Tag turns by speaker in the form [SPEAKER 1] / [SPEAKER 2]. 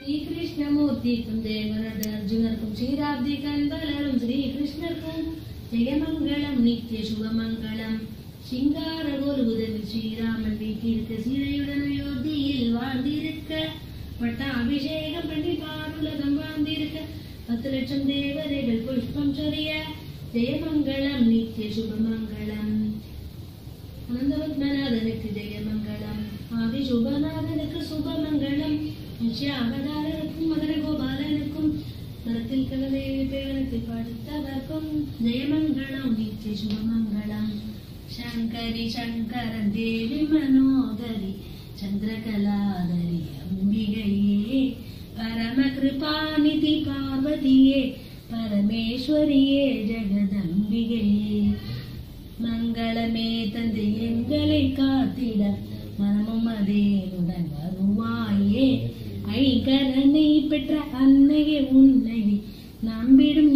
[SPEAKER 1] ஸ்ரீகிருஷ்ணமூர்த்திக்கும் தேவனது அர்ஜுனருக்கும் ஸ்ரீராப்தி கண்பலரும் ஸ்ரீகிருஷ்ணருக்கும் ஜெயமங்கலம் நித்திய சுபமங்கலம். சிங்கார கோலுதவி ஸ்ரீராமன் வீட்டிற்கு சீதையுடன் அயோத்தியில் வாழ்ந்திருக்க, பட்டாபிஷேகம் பண்ணி பாருலகம் வாழ்ந்திருக்க, 10 லட்சம் தேவதைகள் புஷ்பம் சொரிய, ஜெயமங்கலம் நித்திய சுபமங்கலம். அனந்தபத்மநாதனுக்கு ஜெயமங்கலம், ஆதி சுபநாதனுக்கு சுபமங்கலம். நிச்சயாவதாரனுக்கும் மகர கோபாலனுக்கும் மரத்தில் கலவை பேவனத்தில் படுத்தவர்க்கும் ஜெயமங்கலம் நித்திய சுபமங்கலம். சங்கரி சங்கரன் தேவி மனோதரி சந்திரகலாதரி அம்பிகையே, பரம கிருபாநிதி பார்வதியே, பரமேஸ்வரியே ஜெகதம்பிகையே. மங்களமே தந்தை எங்களை காத்திட, மனமும் அதேனுடன் வருவாயே. ஐகரனை பெற்ற அன்னையே உன்னை நம்பிடும்